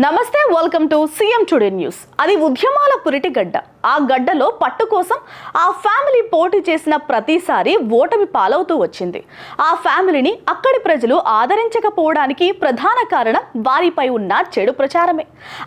నమస్తే, welcome to CM today news. అది ఉద్యమాల పురిటిగడ్డ. ఆ గడ్డలో పట్టు కోసం ఆ ఫ్యామిలీ పోటీ చేసిన ప్రతిసారి ఓటమి పాలవుతూ వచ్చింది. ఆ ఫ్యామిలీని అక్కడి ప్రజలు ఆదరించకపోవడానికి ప్రధాన కారణం వారిపై ఉన్న చెడు ప్రచారమే.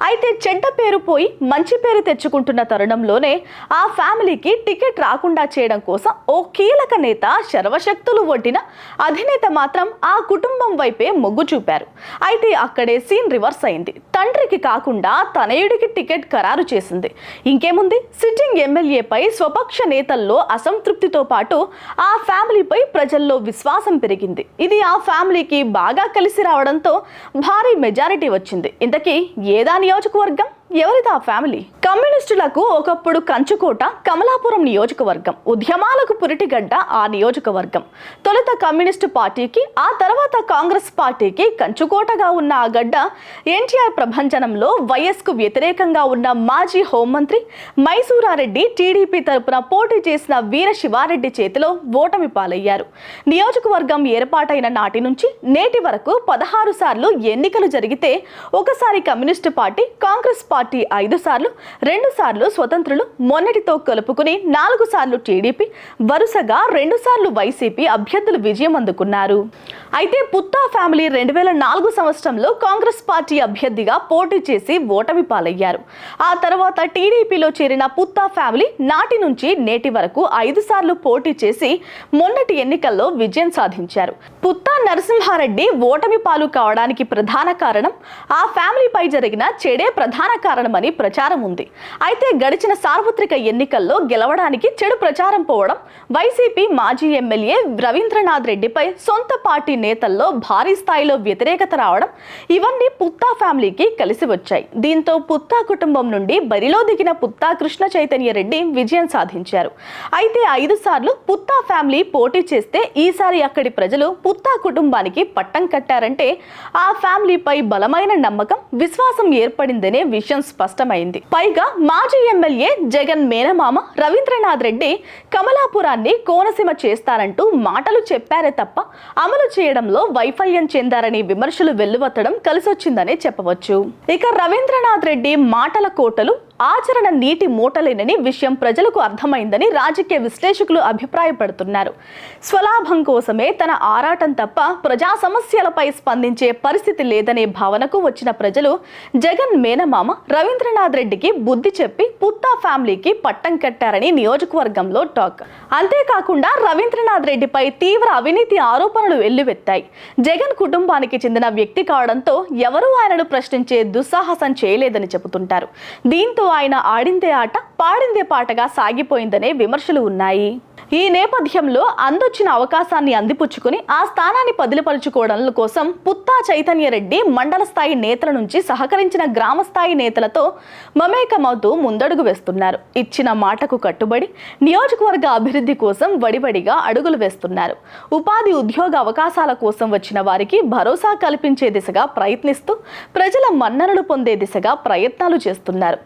అయితే చెడ్డ పేరు పోయి మంచి పేరు తెచ్చుకుంటున్న తరుణంలోనే ఆ ఫ్యామిలీకి టికెట్ రాకుండా చేయడం కోసం ఓ కీలక నేత శర్వశక్తులు ఒడ్డిన అధినేత మాత్రం ఆ కుటుంబం వైపే మొగ్గు చూపారు. అయితే అక్కడే సీన్ రివర్స్ అయింది. తండ్రికి కాకుండా తనయుడికి టికెట్ ఖరారు చేసింది. ఇంకేముంది, సిట్టింగ్ ఎమ్మెల్యేపై స్వపక్ష నేతల్లో అసంతృప్తితో పాటు ఆ ఫ్యామిలీపై ప్రజల్లో విశ్వాసం పెరిగింది. ఇది ఆ ఫ్యామిలీకి బాగా కలిసి రావడంతో భారీ మెజారిటీ వచ్చింది. ఇంతకీ ఏదా నియోజకవర్గం, ఎవరిదా ఫ్యామిలీ? కమ్యూనిస్టులకు ఒకప్పుడు కంచుకోట కమలాపురం నియోజకవర్గం. ఉద్యమాలకు పురిటిగడ్డ ఆ నియోజకవర్గం. తొలుత కమ్యూనిస్టు పార్టీకి, ఆ తర్వాత కాంగ్రెస్ పార్టీకి కంచుకోటగా ఉన్న ఆ గడ్డ ఎన్టీఆర్ ప్రభంజనంలో వైఎస్కు వ్యతిరేకంగా ఉన్న మాజీ హోంమంత్రి మైసూరారెడ్డి టీడీపీ తరపున పోటీ చేసిన వీర శివారెడ్డి చేతిలో ఓటమి పాలయ్యారు. నియోజకవర్గం ఏర్పాటైన నాటి నుంచి నేటి వరకు 16 సార్లు ఎన్నికలు జరిగితే ఒకసారి కమ్యూనిస్టు పార్టీ, కాంగ్రెస్ పార్టీ 5 సార్లు, 2 సార్లు స్వతంత్రులు, మొన్నటితో కలుపుకుని 4 సార్లు టీడీపీ, వరుసగా 2 సార్లు వైసీపీ అభ్యర్థులు విజయం అందుకున్నారు. అయితే పుత్తా ఫ్యామిలీ 2004 సంవత్సరంలో కాంగ్రెస్ పార్టీ అభ్యర్థిగా పోటీ చేసి ఓటమి పాలయ్యారు. ఆ తర్వాత టీడీపీలో చేరిన పుత్తా ఫ్యామిలీ నాటి నుంచి నేటి వరకు 5 సార్లు పోటీ చేసి మొన్నటి ఎన్నికల్లో విజయం సాధించారు. పుత్తా నరసింహారెడ్డి ఓటమి పాలు కావడానికి ప్రధాన కారణం ఆ ఫ్యామిలీపై జరిగిన చెడే ప్రధాన కారణమని ప్రచారం ఉంది. అయితే గడిచిన సార్వత్రిక ఎన్నికల్లో గెలవడానికి చెడు ప్రచారం పోవడం, వైసీపీ మాజీ ఎమ్మెల్యే రవీంద్రనాథ్ రెడ్డిపై సొంత పార్టీ నేతల్లో భారీ స్థాయిలో వ్యతిరేకత రావడం, ఇవన్నీ పుత్తా ఫ్యామిలీకి కలిసి వచ్చాయి. దీంతో పుత్తా కుటుంబం నుండి బరిలో దిగిన పుత్తా కృష్ణ చైతన్య రెడ్డి విజయం సాధించారు. అయితే 5 సార్లు పుత్తా ఫ్యామిలీ పోటీ చేస్తే ఈసారి అక్కడి ప్రజలు పుత్తా కుటుంబానికి పట్టం కట్టారంటే ఆ ఫ్యామిలీపై బలమైన నమ్మకం, విశ్వాసం ఏర్పడిందనే విషయం స్పష్టమైంది. పైగా మాజీ ఎమ్మెల్యే జగన్ మేనమామ రవీంద్రనాథ్ రెడ్డి కమలాపురాన్ని కోనసీమ చేస్తారంటూ మాటలు చెప్పారే తప్ప అమలు చేయడంలో వైఫల్యం చెందారని విమర్శలు వెల్లువెత్తడం కలిసొచ్చిందనే చెప్పవచ్చు. ఇక రవీంద్రనాథ్ రెడ్డి మాటల కోటలు, ఆచరణ నీటి మూటలేనని విషయం ప్రజలకు అర్థమైందని రాజకీయ విశ్లేషకులు అభిప్రాయపడుతున్నారు. స్వలాభం కోసమే తన ఆరాటం తప్ప ప్రజా సమస్యలపై స్పందించే పరిస్థితి లేదనే భావనకు వచ్చిన ప్రజలు జగన్ మేనమామ రవీంద్రనాథ్ రెడ్డికి బుద్ధి చెప్పి పుత్తా ఫ్యామిలీకి పట్టం కట్టారని నియోజకవర్గంలో టాక్. అంతేకాకుండా రవీంద్రనాథ్ రెడ్డిపై తీవ్ర అవినీతి ఆరోపణలు వెల్లువెత్తాయి. జగన్ కుటుంబానికి చెందిన వ్యక్తి కావడంతో ఎవరూ ఆయనను ప్రశ్నించే దుస్సాహసం చేయలేదని చెబుతుంటారు. దీంతో ఆయన ఆడిందే ఆట, పాడిందే పాటగా సాగిపోయిందనే విమర్శలు ఉన్నాయి. ఈ నేపథ్యంలో అందొచ్చిన అవకాశాన్ని అందిపుచ్చుకుని ఆ స్థానాన్ని పదిలిపరుచుకోవడం కోసం పుత్తా చైతన్య రెడ్డి మండల స్థాయి నేతల నుంచి సహకరించిన గ్రామ స్థాయి నేతలతో మమేకమవుతూ ముందడుగు వేస్తున్నారు. ఇచ్చిన మాటకు కట్టుబడి నియోజకవర్గ అభివృద్ధి కోసం వడివడిగా అడుగులు వేస్తున్నారు. ఉపాధి, ఉద్యోగ అవకాశాల కోసం వచ్చిన వారికి భరోసా కల్పించే దిశగా ప్రయత్నిస్తూ ప్రజల మన్ననలు పొందే దిశగా ప్రయత్నాలు చేస్తున్నారు.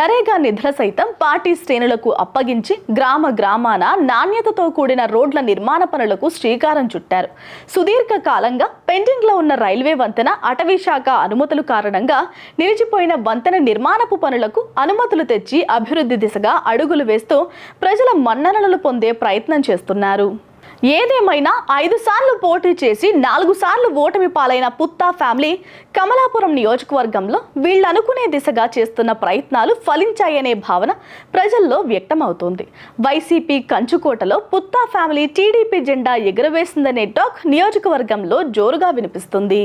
నరేగా నిధుల సైతం పార్టీ శ్రేణులకు అప్పగించి గ్రామ గ్రామాన నాణ్యతతో కూడిన రోడ్ల నిర్మాణ పనులకు శ్రీకారం చుట్టారు. సుదీర్ఘ కాలంగా పెండింగ్ లో ఉన్న రైల్వే వంతెన, అటవీ శాఖ అనుమతుల కారణంగా నిలిచిపోయిన వంతెన నిర్మాణపు పనులకు అనుమతులు తెచ్చి అభివృద్ధి దిశగా అడుగులు వేస్తూ ప్రజల మన్ననలు పొందే ప్రయత్నం చేస్తున్నారు. ఏదేమైనా 5 సార్లు పోటీ చేసి 4 సార్లు ఓటమి పాలైన పుత్తా ఫ్యామిలీ కమలాపురం నియోజకవర్గంలో వీళ్ళనుకునే దిశగా చేస్తున్న ప్రయత్నాలు ఫలించాయనే భావన ప్రజల్లో వ్యక్తమవుతోంది. వైసీపీ కంచుకోటలో పుత్తా ఫ్యామిలీ టీడీపీ జెండా ఎగురవేసిందనే టాక్ నియోజకవర్గంలో జోరుగా వినిపిస్తుంది.